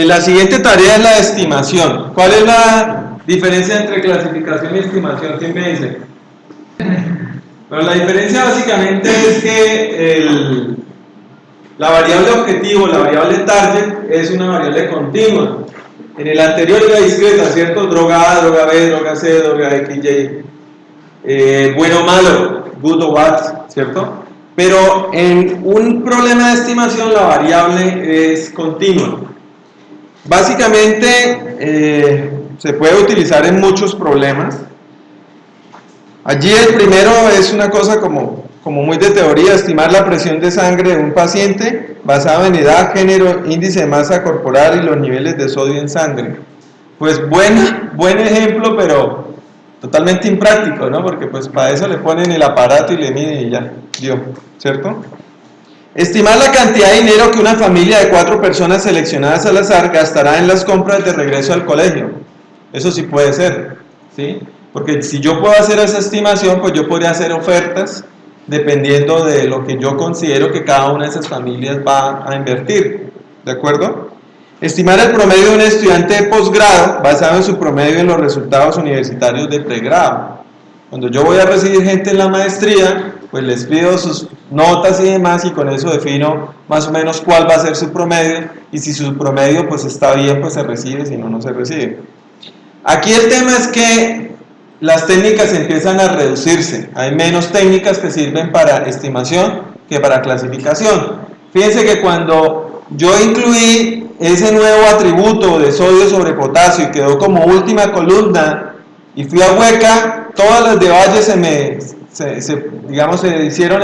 La siguiente tarea es la estimación. ¿Cuál es la diferencia entre clasificación y estimación? ¿Quién me dice? Bueno, la diferencia básicamente es que la variable objetivo, la variable target, es una variable continua. En el anterior era discreta, ¿cierto? Droga A, droga B, droga C, droga X, Y. Bueno o malo, good o bad, ¿cierto? Pero en un problema de estimación la variable es continua. Básicamente se puede utilizar en muchos problemas. Allí el primero es una cosa como muy de teoría, estimar la presión de sangre de un paciente basado en edad, género, índice de masa corporal y los niveles de sodio en sangre. Pues buen ejemplo, pero totalmente impráctico, ¿no? Porque pues para eso le ponen el aparato y le miden y ya, dio, ¿cierto? Estimar la cantidad de dinero que una familia de 4 personas seleccionadas al azar gastará en las compras de regreso al colegio. Eso sí puede ser, ¿sí? Porque si yo puedo hacer esa estimación, pues yo podría hacer ofertas dependiendo de lo que yo considero que cada una de esas familias va a invertir, ¿de acuerdo? Estimar el promedio de un estudiante de posgrado basado en su promedio en los resultados universitarios de pregrado. Cuando yo voy a recibir gente en la maestría, pues les pido sus notas y demás y con eso defino más o menos cuál va a ser su promedio y si su promedio pues está bien, pues se recibe, si no, no se recibe. Aquí el tema es que las técnicas empiezan a reducirse, hay menos técnicas que sirven para estimación que para clasificación. Fíjense que cuando yo incluí ese nuevo atributo de sodio sobre potasio y quedó como última columna y fui a Hueca, todas las de Valle se hicieron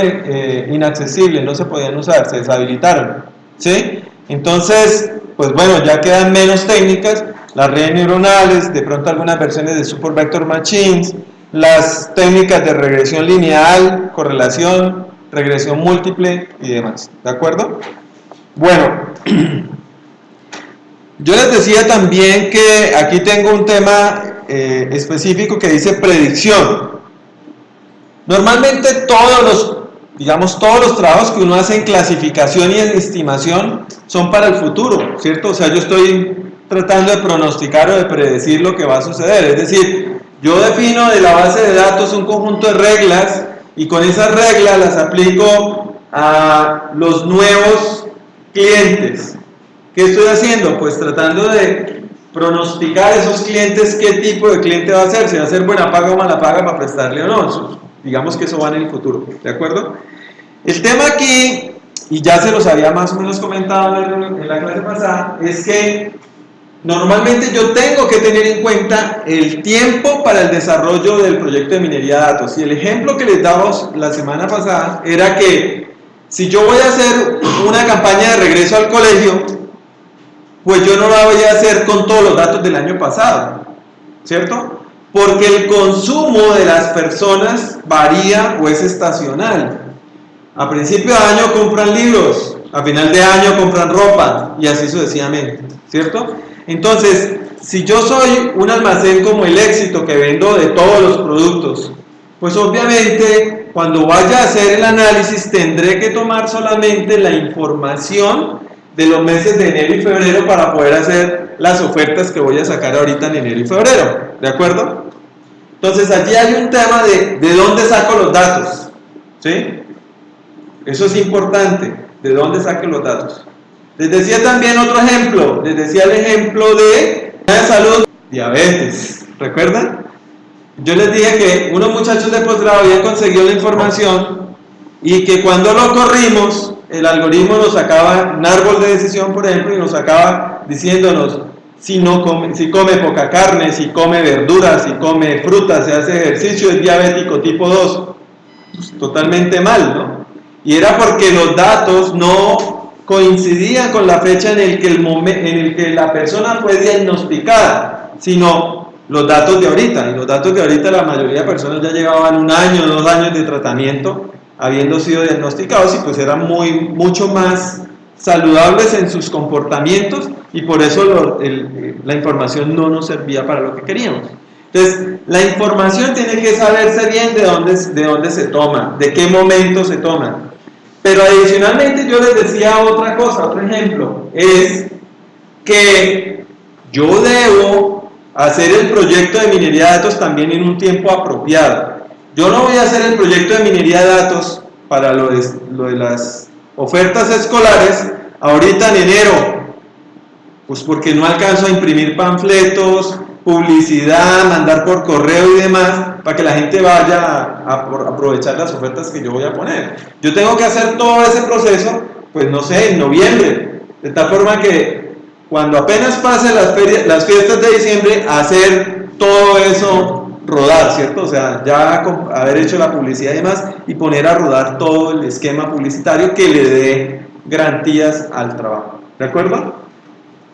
inaccesibles, no se podían usar, se deshabilitaron, ¿sí? Entonces, pues bueno, ya quedan menos técnicas, las redes neuronales, de pronto algunas versiones de Super Vector Machines, las técnicas de regresión lineal, correlación, regresión múltiple y demás, ¿de acuerdo? Bueno, yo les decía también que aquí tengo un tema específico que dice predicción. Normalmente todos los trabajos que uno hace en clasificación y en estimación son para el futuro, ¿cierto? O sea, yo estoy tratando de pronosticar o de predecir lo que va a suceder, es decir, yo defino de la base de datos un conjunto de reglas y con esas reglas las aplico a los nuevos clientes. ¿Qué estoy haciendo? Pues tratando de pronosticar a esos clientes qué tipo de cliente va a ser, si va a ser buena paga o mala paga para prestarle o no. Digamos que eso va en el futuro, ¿de acuerdo? El tema aquí, y ya se los había más o menos comentado en la clase pasada, es que normalmente yo tengo que tener en cuenta el tiempo para el desarrollo del proyecto de minería de datos. Y el ejemplo que les damos la semana pasada era que si yo voy a hacer una campaña de regreso al colegio, pues yo no la voy a hacer con todos los datos del año pasado, ¿cierto? Porque el consumo de las personas varía o es estacional. A principio de año compran libros, a final de año compran ropa y así sucesivamente, ¿cierto? Entonces, si yo soy un almacén como El Éxito que vendo de todos los productos, pues obviamente cuando vaya a hacer el análisis tendré que tomar solamente la información de los meses de enero y febrero para poder hacer las ofertas que voy a sacar ahorita en enero y febrero, ¿de acuerdo? Entonces allí hay un tema de dónde saco los datos, ¿sí? Eso es importante, de dónde saco los datos. Les decía también otro ejemplo, les decía el ejemplo de salud, diabetes, ¿recuerdan? Yo les dije que unos muchachos de posgrado habían conseguido la información y que cuando lo corrimos, el algoritmo nos sacaba un árbol de decisión, por ejemplo, y nos sacaba diciéndonos si come poca carne, si come verduras, si come frutas, si hace ejercicio, es diabético tipo 2. Pues, totalmente mal, ¿no? Y era porque los datos no coincidían con la fecha en el que la persona fue diagnosticada, sino los datos de ahorita. Y los datos de ahorita la mayoría de personas ya llevaban 1 año, 2 años de tratamiento habiendo sido diagnosticados y pues eran mucho más saludables en sus comportamientos y por eso la información no nos servía para lo que queríamos. Entonces, la información tiene que saberse bien de dónde se toma, de qué momento se toma. Pero adicionalmente yo les decía otra cosa, otro ejemplo, es que yo debo hacer el proyecto de minería de datos también en un tiempo apropiado. Yo no voy a hacer el proyecto de minería de datos para lo de las ofertas escolares ahorita en enero, pues porque no alcanzo a imprimir panfletos, publicidad, mandar por correo y demás, para que la gente vaya a aprovechar las ofertas que yo voy a poner. Yo tengo que hacer todo ese proceso, pues no sé, en noviembre, de tal forma que cuando apenas pasen las fiestas de diciembre, hacer todo eso rodar, ¿cierto? O sea, ya haber hecho la publicidad y demás, y poner a rodar todo el esquema publicitario que le dé garantías al trabajo, ¿de acuerdo?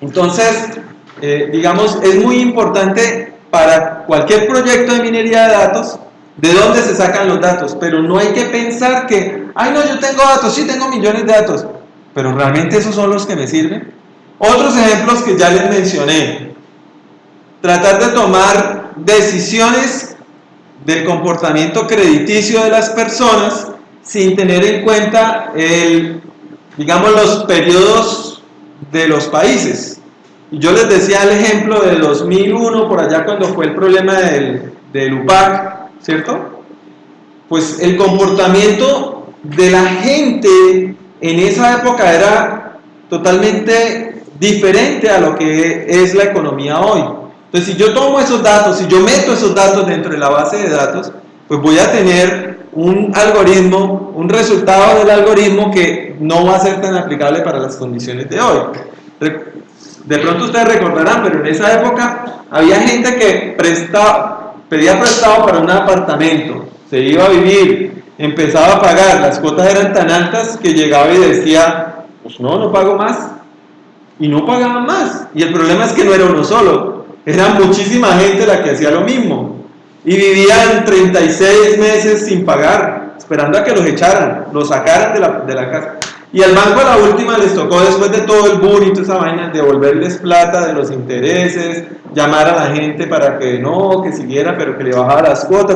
Entonces, digamos, es muy importante para cualquier proyecto de minería de datos, de dónde se sacan los datos, pero no hay que pensar que, ay no, yo tengo datos, sí tengo millones de datos, pero realmente esos son los que me sirven. Otros ejemplos que ya les mencioné, tratar de tomar decisiones del comportamiento crediticio de las personas sin tener en cuenta digamos, los periodos de los países. Y yo les decía el ejemplo de 2001, por allá cuando fue el problema del UPAC, ¿cierto? Pues el comportamiento de la gente en esa época era totalmente diferente a lo que es la economía hoy. Entonces, si yo tomo esos datos, si yo meto esos datos dentro de la base de datos, pues voy a tener un algoritmo, un resultado del algoritmo que no va a ser tan aplicable para las condiciones de hoy. De pronto ustedes recordarán, pero en esa época había gente que pedía prestado para un apartamento, se iba a vivir, empezaba a pagar, las cuotas eran tan altas que llegaba y decía, pues no pago más, y no pagaban más. Y el problema es que no era uno solo, era muchísima gente la que hacía lo mismo, y vivían 36 meses sin pagar, esperando a que los echaran, los sacaran de la casa. Y al banco a la última les tocó, después de todo el boom y toda esa vaina, devolverles plata de los intereses, llamar a la gente para que no, que siguiera, pero que le bajara las cuotas.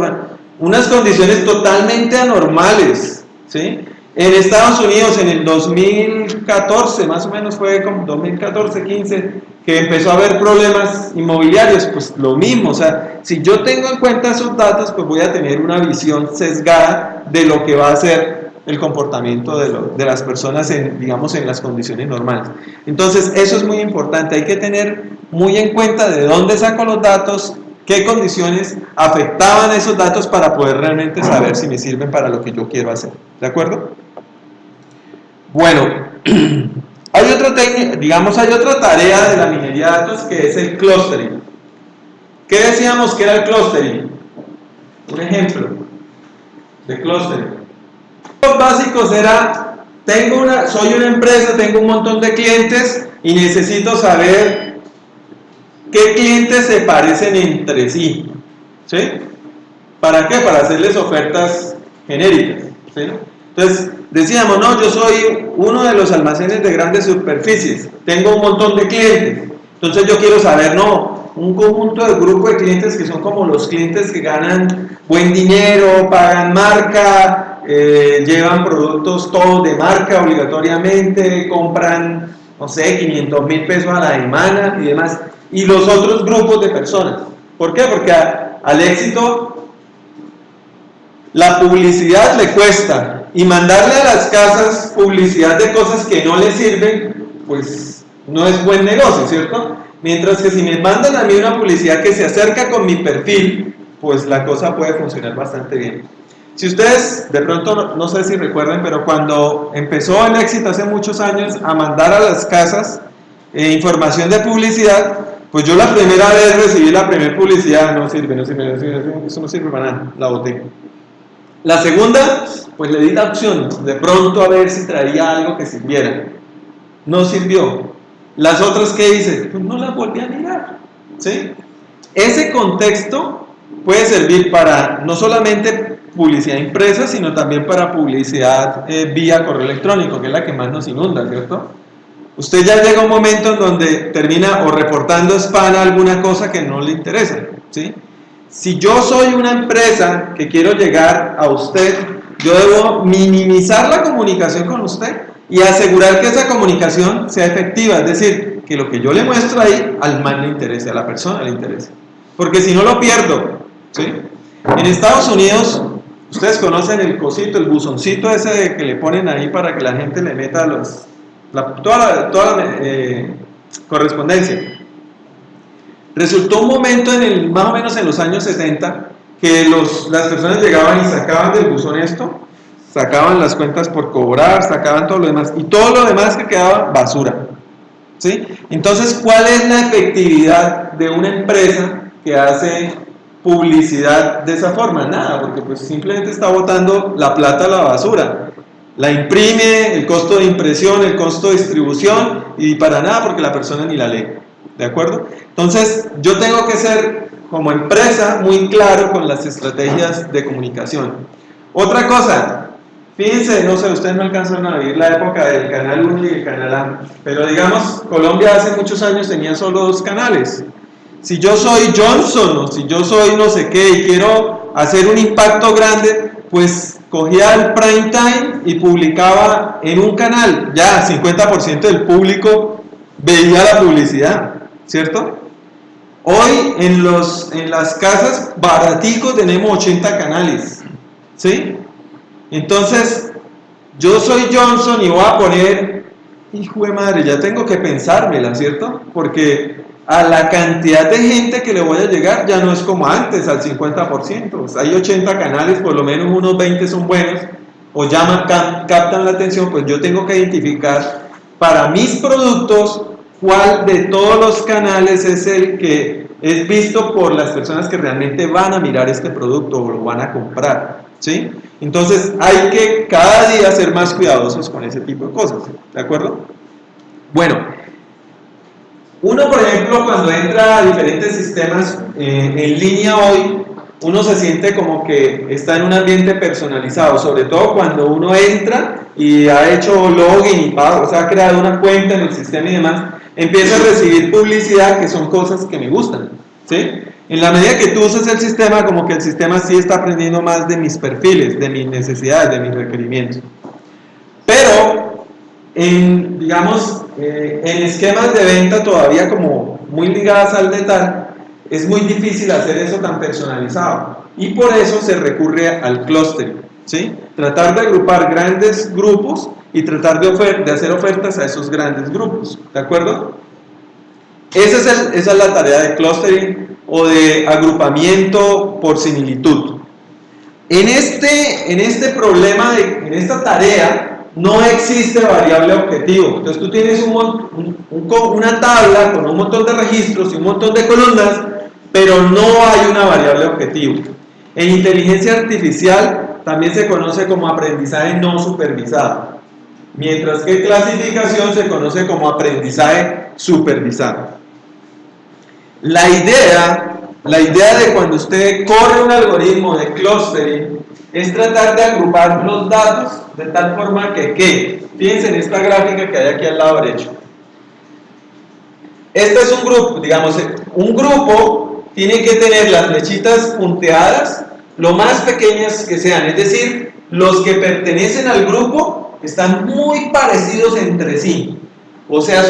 Unas condiciones totalmente anormales, ¿sí? En Estados Unidos, en el 2014, más o menos fue como 2014-15, que empezó a haber problemas inmobiliarios, pues lo mismo. O sea, si yo tengo en cuenta esos datos, pues voy a tener una visión sesgada de lo que va a ser el comportamiento de las personas digamos, en las condiciones normales. Entonces, eso es muy importante, hay que tener muy en cuenta de dónde saco los datos, qué condiciones afectaban esos datos para poder realmente saber si me sirven para lo que yo quiero hacer, ¿de acuerdo? Bueno, hay otra técnica, digamos, hay otra tarea de la minería de datos que es el clustering. ¿Qué decíamos que era el clustering? Un ejemplo de clustering. Los básicos era, soy una empresa, tengo un montón de clientes y necesito saber qué clientes se parecen entre sí, ¿sí? ¿Para qué? Para hacerles ofertas genéricas, ¿sí? Entonces, decíamos, no, yo soy uno de los almacenes de grandes superficies, tengo un montón de clientes, entonces yo quiero saber, no, un conjunto de grupo de clientes que son como los clientes que ganan buen dinero, pagan marca, llevan productos todos de marca obligatoriamente, compran, no sé, 500,000 pesos a la semana y demás, y los otros grupos de personas. ¿Por qué? Porque al éxito la publicidad le cuesta, y mandarle a las casas publicidad de cosas que no les sirven, pues no es buen negocio, ¿cierto? Mientras que si me mandan a mí una publicidad que se acerca con mi perfil, pues la cosa puede funcionar bastante bien. Si ustedes, de pronto, no sé si recuerdan, pero cuando empezó el éxito hace muchos años a mandar a las casas información de publicidad, pues yo la primera vez recibí la primera publicidad, no sirve, eso no sirve para nada, la boté. La segunda, pues le di la opción, de pronto a ver si traía algo que sirviera. No sirvió. Las otras que hice, pues no las volví a mirar, ¿sí? Ese contexto puede servir para no solamente publicidad impresa, sino también para publicidad vía correo electrónico, que es la que más nos inunda, ¿cierto? Usted ya llega a un momento en donde termina o reportando spam a alguna cosa que no le interesa, ¿sí? Si yo soy una empresa que quiero llegar a usted, yo debo minimizar la comunicación con usted y asegurar que esa comunicación sea efectiva, es decir, que lo que yo le muestro ahí al man le interese, a la persona le interese. Porque si no lo pierdo, ¿sí? En Estados Unidos, ustedes conocen el cosito, el buzoncito ese que le ponen ahí para que la gente le meta toda la correspondencia. Resultó un momento más o menos en los años 70 que las personas llegaban y sacaban del buzón esto, sacaban las cuentas por cobrar, sacaban todo lo demás, y todo lo demás que quedaba, basura, ¿sí? Entonces, ¿cuál es la efectividad de una empresa que hace publicidad de esa forma? Nada, porque pues simplemente está botando la plata a la basura, la imprime, el costo de impresión, el costo de distribución, y para nada porque la persona ni la lee, ¿de acuerdo? Entonces, yo tengo que ser como empresa muy claro con las estrategias de comunicación. Otra cosa, fíjense, no sé, ustedes no alcanzaron a vivir la época del Canal 1 y el Canal A, pero digamos, Colombia hace muchos años tenía solo 2 canales. Si yo soy Johnson o si yo soy no sé qué y quiero hacer un impacto grande, pues cogía el prime time y publicaba en un canal. Ya 50% del público veía la publicidad, ¿cierto? Hoy en las casas baraticos tenemos 80 canales, ¿sí? Entonces, yo soy Johnson y voy a poner, hijo de madre, ya tengo que pensármela, ¿cierto? Porque a la cantidad de gente que le voy a llegar ya no es como antes, al 50%. Hay 80 canales, por lo menos unos 20 son buenos, o captan la atención, pues yo tengo que identificar para mis productos cuál de todos los canales es el que es visto por las personas que realmente van a mirar este producto o lo van a comprar, ¿sí? Entonces hay que cada día ser más cuidadosos con ese tipo de cosas, ¿de acuerdo? Bueno, uno por ejemplo cuando entra a diferentes sistemas en línea hoy, uno se siente como que está en un ambiente personalizado, sobre todo cuando uno entra y ha hecho login y pago, o sea, ha creado una cuenta en el sistema y demás, empieza a recibir publicidad que son cosas que me gustan, ¿sí? En la medida que tú usas el sistema, como que el sistema sí está aprendiendo más de mis perfiles, de mis necesidades, de mis requerimientos. Pero, digamos, en esquemas de venta todavía como muy ligadas al detalle, es muy difícil hacer eso tan personalizado. Y por eso se recurre al clustering, ¿sí? Tratar de agrupar grandes grupos y tratar de hacer ofertas a esos grandes grupos, ¿de acuerdo? Esa es la tarea de clustering o de agrupamiento por similitud. En este problema, en esta tarea, no existe variable objetivo. Entonces tú tienes una tabla con un montón de registros y un montón de columnas, pero no hay una variable objetivo. En inteligencia artificial también se conoce como aprendizaje no supervisado, mientras que clasificación se conoce como aprendizaje supervisado. La idea de cuando usted corre un algoritmo de clustering es tratar de agrupar los datos de tal forma que fíjense en esta gráfica que hay aquí al lado derecho. Este es un grupo, digamos, un grupo tiene que tener las flechitas punteadas lo más pequeñas que sean, es decir, los que pertenecen al grupo están muy parecidos entre sí, o sea,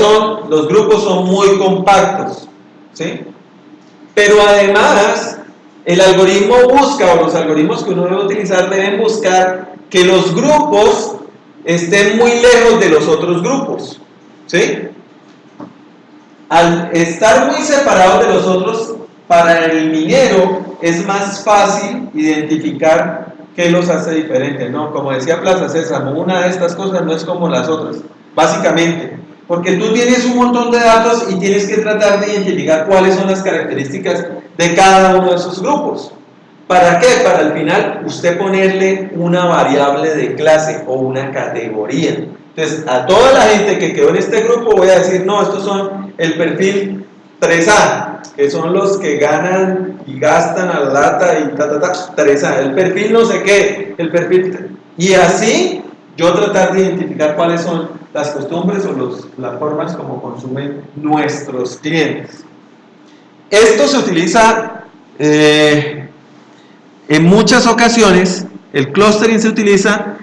los grupos son muy compactos, ¿sí? Pero además, el algoritmo busca, o los algoritmos que uno debe utilizar deben buscar que los grupos estén muy lejos de los otros grupos, ¿sí? Al estar muy separados de los otros, para el minero es más fácil identificar qué los hace diferentes, ¿no? Como decía Plaza Sésamo, una de estas cosas no es como las otras, básicamente, porque tú tienes un montón de datos y tienes que tratar de identificar cuáles son las características de cada uno de esos grupos. ¿Para qué? Para al final usted ponerle una variable de clase o una categoría. Entonces, a toda la gente que quedó en este grupo voy a decir, no, estos son el perfil 3A, que son los que ganan y gastan a la lata y 3A, el perfil no sé qué, el perfil... Y así yo tratar de identificar cuáles son las costumbres o las formas como consumen nuestros clientes. Esto se utiliza en muchas ocasiones, el clustering se utiliza,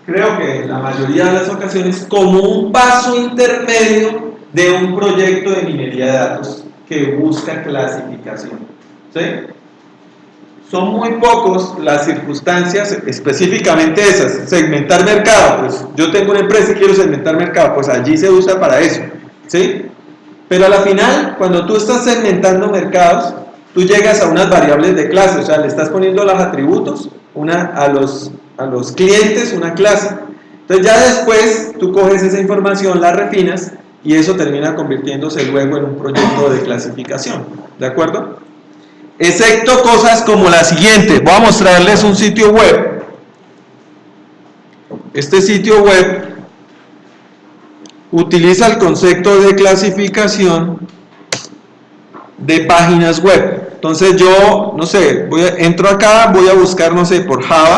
creo que en la mayoría de las ocasiones, como un paso intermedio de un proyecto de minería de datos que busca clasificación. ¿Sí? Son muy pocos las circunstancias, específicamente esas, segmentar mercado, pues yo tengo una empresa y quiero segmentar mercado, pues allí se usa para eso, ¿sí? Pero a la final, cuando tú estás segmentando mercados, tú llegas a unas variables de clase, o sea, le estás poniendo los atributos a los clientes una clase. Entonces ya después tú coges esa información, la refinas y eso termina convirtiéndose luego en un proyecto de clasificación, ¿de acuerdo? Excepto cosas como la siguiente. Voy a mostrarles un sitio web. Este sitio web utiliza el concepto de clasificación de páginas web. Entonces yo, no sé, entro acá, voy a buscar, no sé, por Java.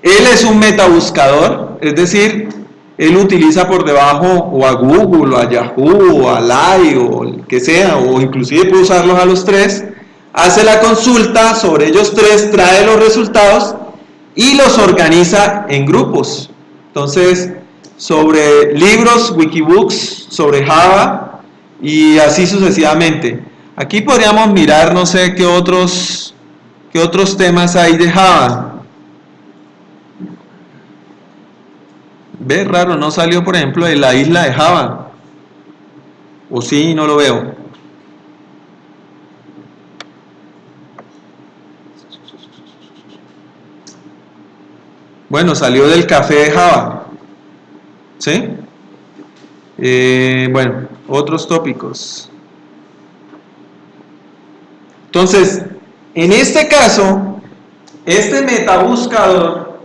Él es un metabuscador, es decir, él utiliza por debajo o a Google, o a Yahoo, o a Live, o el que sea, o inclusive puede usarlos a los tres, hace la consulta sobre ellos tres, trae los resultados y los organiza en grupos. Entonces, sobre libros, Wikibooks, sobre Java y así sucesivamente. Aquí podríamos mirar, no sé qué otros temas hay de Java. Ve, raro, no salió por ejemplo de la isla de Java. O sí, no lo veo. Bueno, salió del café de Java. ¿Sí? Bueno, otros tópicos. Entonces, en este caso, este metabuscador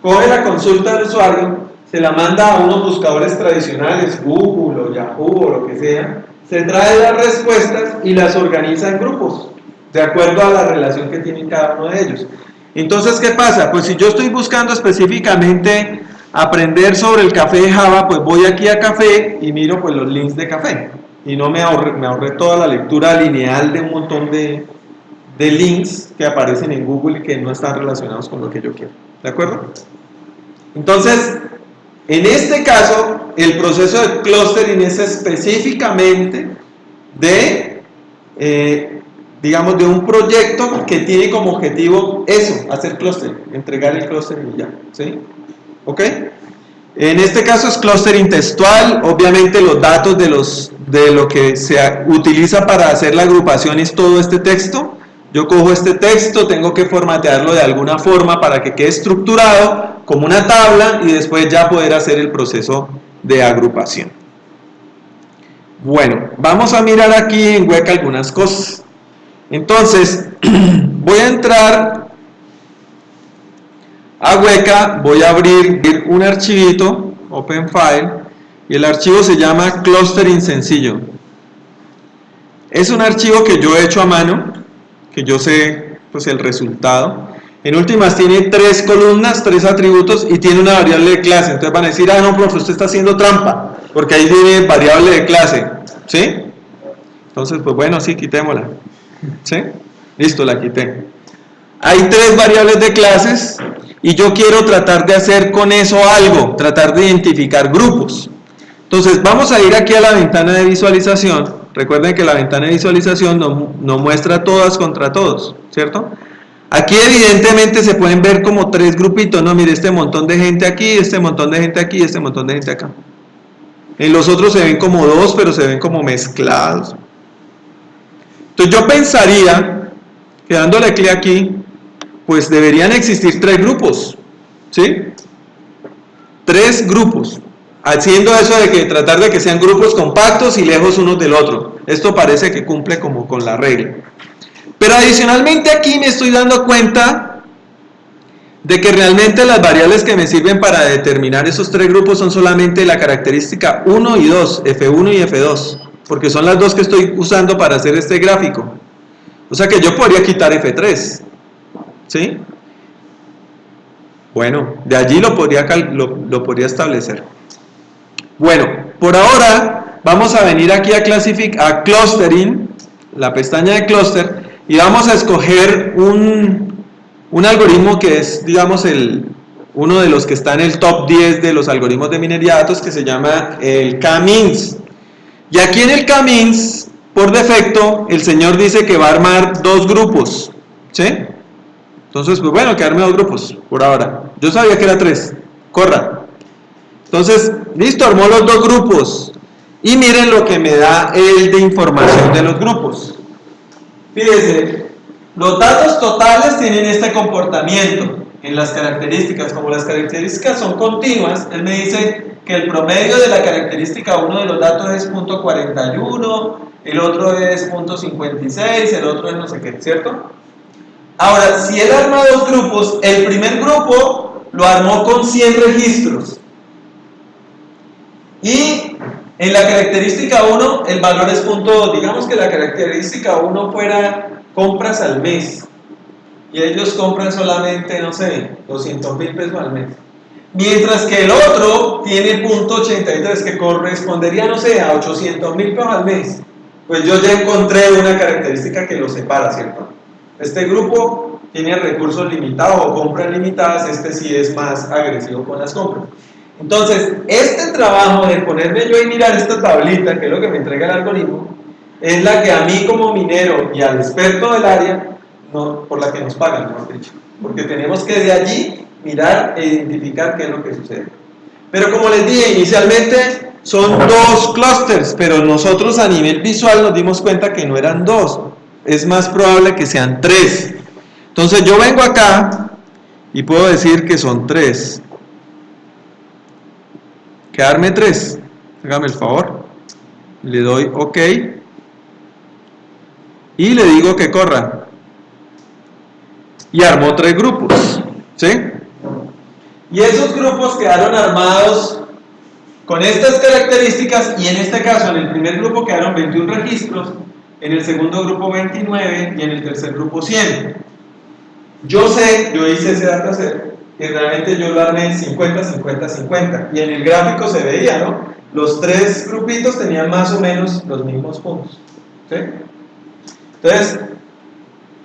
coge la consulta del usuario, se la manda a unos buscadores tradicionales, Google o Yahoo o lo que sea, se trae las respuestas y las organiza en grupos, de acuerdo a la relación que tienen cada uno de ellos. Entonces, ¿qué pasa? Pues si yo estoy buscando específicamente aprender sobre el café de Java, pues voy aquí a café y miro pues los links de café. Y no me ahorré toda la lectura lineal de un montón de links que aparecen en Google y que no están relacionados con lo que yo quiero. ¿De acuerdo? Entonces, en este caso, el proceso de clustering es específicamente de, digamos, de un proyecto que tiene como objetivo eso, hacer clustering, entregar el clustering y ya, ¿sí? ¿Ok? En este caso es clustering textual, obviamente los datos de lo que se utiliza para hacer la agrupación es todo este texto. Yo cojo este texto, tengo que formatearlo de alguna forma para que quede estructurado como una tabla y después ya poder hacer el proceso de agrupación. Bueno, vamos a mirar aquí en Weka algunas cosas. Entonces, voy a entrar a Weka, voy a abrir un archivito, Open File, y el archivo se llama Clustering Sencillo. Es un archivo que yo he hecho a mano, que yo sé pues el resultado. En últimas tiene 3 columnas, 3 atributos y tiene una variable de clase. Entonces van a decir, ah no, profe, usted está haciendo trampa, porque ahí tiene variable de clase, ¿sí? Entonces, pues bueno, sí, quitémosla, ¿sí? Listo, la quité. Hay 3 variables de clases y yo quiero tratar de hacer con eso algo, tratar de identificar grupos. Entonces, vamos a ir aquí a la ventana de visualización. Recuerden que la ventana de visualización nos muestra todas contra todos, ¿cierto? Aquí evidentemente se pueden ver como 3 grupitos, ¿no? Mire, este montón de gente aquí, este montón de gente aquí, este montón de gente acá. En los otros se ven como 2, pero se ven como mezclados. Entonces yo pensaría que dándole clic aquí, pues deberían existir 3 grupos, ¿sí? 3 grupos. Haciendo eso de que tratar de que sean grupos compactos y lejos unos del otro. Esto parece que cumple como con la regla. Pero adicionalmente aquí me estoy dando cuenta de que realmente las variables que me sirven para determinar esos 3 grupos son solamente la característica 1 y 2, F1 y F2, porque son las 2 que estoy usando para hacer este gráfico. O sea que yo podría quitar F3, ¿sí? Bueno, de allí lo podría establecer. Bueno, por ahora vamos a venir aquí a Clustering, la pestaña de Cluster, y vamos a escoger un algoritmo que es, digamos, el uno de los que está en el top 10 de los algoritmos de minería de datos, que se llama el K-means. Y aquí en el K-means, por defecto, el señor dice que va a armar dos grupos, ¿sí? Entonces, pues bueno, que arme dos grupos, por ahora. Yo sabía que era tres, corra. Entonces, listo, armó los dos grupos. Y miren lo que me da él de información de los grupos. Fíjense, los datos totales tienen este comportamiento en las características. Como las características son continuas, él me dice que el promedio de la característica 1 de los datos es .41, el otro es .56, el otro es no sé qué, ¿cierto? Ahora, si él arma dos grupos, el primer grupo lo armó con 100 registros. Y en la característica 1, el valor es digamos que la característica 1 fuera compras al mes. Y ellos compran solamente, no sé, 200.000 pesos al mes. Mientras que el otro tiene .83, que correspondería, no sé, a 800.000 pesos al mes. Pues yo ya encontré una característica que los separa, ¿cierto? Este grupo tiene recursos limitados o compras limitadas, este sí es más agresivo con las compras. Entonces, este trabajo de ponerme yo y mirar esta tablita, que es lo que me entrega el algoritmo, es la que a mí como minero y al experto del área, por la que nos pagan, mejor dicho. Porque tenemos que de allí mirar e identificar qué es lo que sucede. Pero como les dije inicialmente, son dos clústeres, pero nosotros a nivel visual nos dimos cuenta que no eran dos. Es más probable que sean tres. Entonces yo vengo acá y puedo decir que son tres. Quedarme tres. Hágame el favor. Le doy OK. Y le digo que corra. Y armó tres grupos. ¿Sí? Y esos grupos quedaron armados con estas características. Y en este caso, en el primer grupo quedaron 21 registros. En el segundo grupo 29 y en el tercer grupo 100. Yo hice ese dataset y realmente yo lo armé 50, 50, 50 y en el gráfico se veía, ¿no? Los tres grupitos tenían más o menos los mismos puntos, ¿sí? Entonces,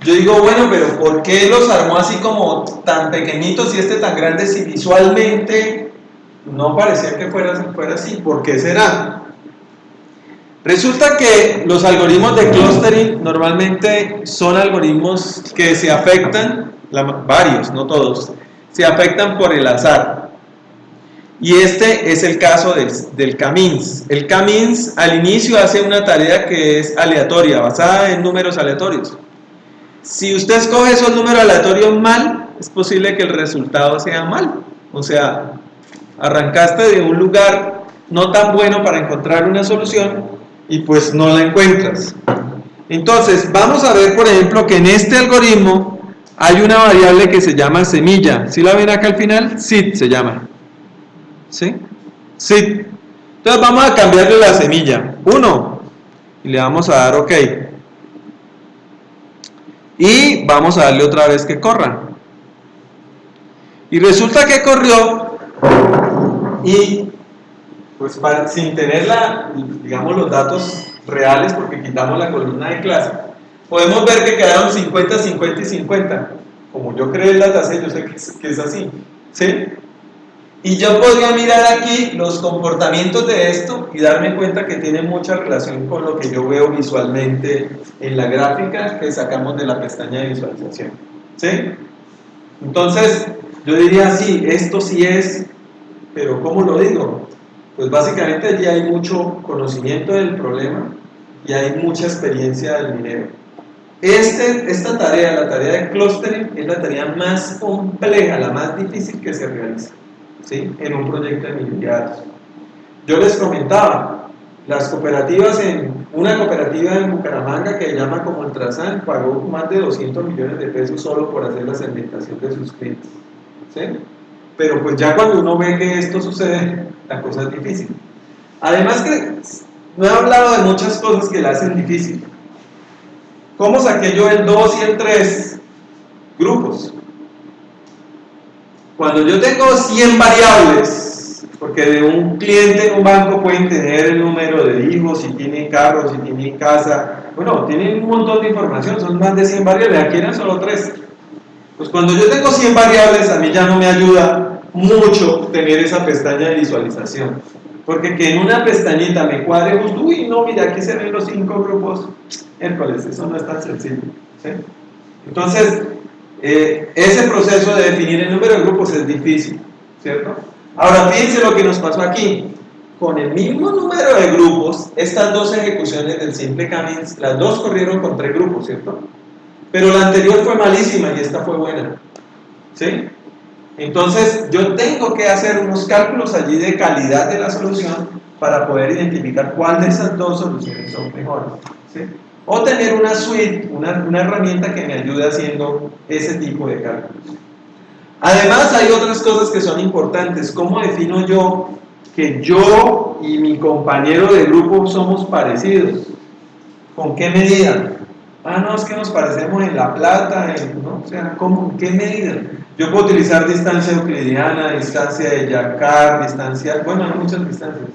yo digo, bueno, pero ¿por qué los armó así como tan pequeñitos y este tan grande si visualmente no parecía que fuera así? ¿Por qué será? Resulta que los algoritmos de clustering normalmente son algoritmos que se afectan, varios, no todos, se afectan por el azar. Y este es el caso del K-means. El K-means al inicio hace una tarea que es aleatoria, basada en números aleatorios. Si usted escoge esos números aleatorios mal, es posible que el resultado sea mal. O sea, arrancaste de un lugar no tan bueno para encontrar una solución y pues no la encuentras. Entonces, vamos a ver, por ejemplo, que en este algoritmo hay una variable que se llama semilla. ¿Sí la ven acá al final? Seed se llama. ¿Sí? Seed. Entonces vamos a cambiarle la semilla. 1. Y le vamos a dar OK. Y vamos a darle otra vez que corra. Y resulta que corrió y pues sin tener digamos los datos reales, porque quitamos la columna de clase, podemos ver que quedaron 50, 50 y 50. Como yo creé el dataset, yo sé que es así, ¿sí? Y yo podría mirar aquí los comportamientos de esto y darme cuenta que tiene mucha relación con lo que yo veo visualmente en la gráfica que sacamos de la pestaña de visualización, ¿sí? Entonces, yo diría, sí, esto sí es, pero ¿cómo lo digo? Pues básicamente allí hay mucho conocimiento del problema y hay mucha experiencia del minero. Esta tarea, la tarea de clustering, es la tarea más compleja, la más difícil que se realiza, ¿sí? En un proyecto de minería de datos. Yo les comentaba, las cooperativas, una cooperativa en Bucaramanga que se llama como Ultrasan pagó más de 200 millones de pesos solo por hacer la segmentación de sus clientes, ¿sí? Pero pues ya cuando uno ve que esto sucede, la cosa es difícil. Además que no he hablado de muchas cosas que la hacen difícil. ¿Cómo saqué yo el 2 y el 3 grupos? Cuando yo tengo 100 variables, porque de un cliente en un banco pueden tener el número de hijos, si tienen carro, si tienen casa, bueno, tienen un montón de información, son más de 100 variables, aquí eran solo 3. Pues cuando yo tengo 100 variables, a mí ya no me ayuda mucho tener esa pestaña de visualización. Porque que en una pestañita me cuadre justo, uy, no, mira, aquí se ven los 5 grupos, miércoles, eso no es tan sencillo, ¿sí? Entonces, ese proceso de definir el número de grupos es difícil, ¿cierto? Ahora, fíjense lo que nos pasó aquí. Con el mismo número de grupos, estas dos ejecuciones del simple Cummings, las dos corrieron con 3 grupos, ¿cierto? Pero la anterior fue malísima y esta fue buena, ¿sí? Entonces, yo tengo que hacer unos cálculos allí de calidad de la solución para poder identificar cuál de esas dos soluciones son mejores, ¿sí? O tener una suite, una herramienta que me ayude haciendo ese tipo de cálculos. Además, hay otras cosas que son importantes. ¿Cómo defino yo que yo y mi compañero de grupo somos parecidos? ¿Con qué medida? Ah, no, es que nos parecemos en la plata, ¿no? O sea, ¿cómo? ¿En qué medida? Yo puedo utilizar distancia euclidiana, distancia de Jacquard, distancia, bueno, hay muchas distancias.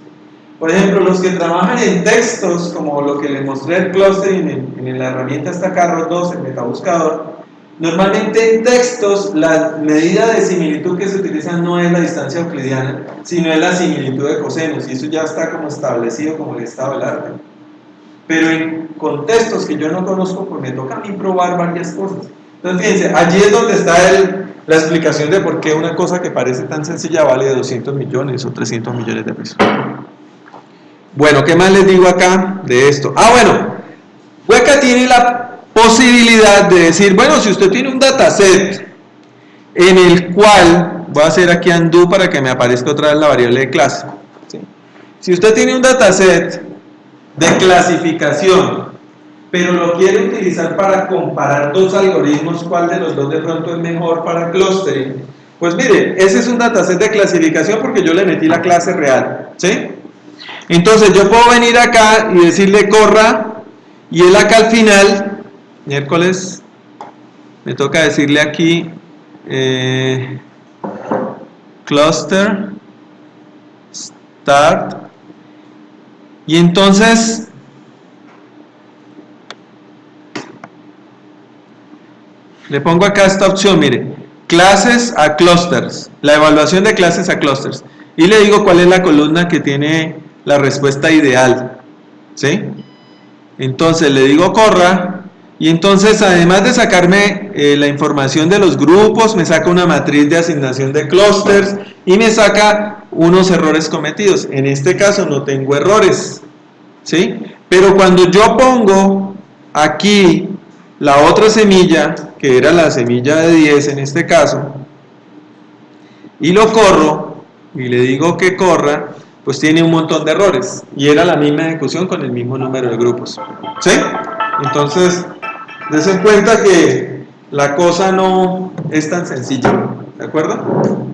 Por ejemplo, los que trabajan en textos, como lo que les mostré el clustering en la herramienta esta Carros 2, el metabuscador, normalmente en textos la medida de similitud que se utiliza no es la distancia euclidiana, sino es la similitud de cosenos, y eso ya está como establecido como el estado del arte. Pero en contextos que yo no conozco, pues me toca a mí probar varias cosas. Entonces fíjense, allí es donde está la explicación de por qué una cosa que parece tan sencilla vale 200 millones o 300 millones de pesos. Bueno, ¿qué más les digo acá de esto? Ah, bueno, Weka tiene la posibilidad de decir, bueno, si usted tiene un dataset en el cual, voy a hacer aquí undo para que me aparezca otra vez la variable de clase, ¿sí? Si usted tiene un dataset de clasificación, pero lo quiere utilizar para comparar dos algoritmos, cuál de los dos de pronto es mejor para clustering, pues mire, ese es un dataset de clasificación porque yo le metí la clase real, ¿sí? Entonces yo puedo venir acá y decirle corra, y él acá al final, miércoles, me toca decirle aquí cluster start, y entonces le pongo acá esta opción, mire, clases a clusters, la evaluación de clases a clusters, y le digo cuál es la columna que tiene la respuesta ideal, ¿sí? Entonces le digo corra, y entonces además de sacarme la información de los grupos, me saca una matriz de asignación de clusters y me saca unos errores cometidos. En este caso no tengo errores, ¿sí? Pero cuando yo pongo aquí la otra semilla, que era la semilla de 10 en este caso, y lo corro, y le digo que corra, pues tiene un montón de errores, y era la misma ejecución con el mismo número de grupos, ¿sí? Entonces, des en cuenta que la cosa no es tan sencilla, ¿de acuerdo?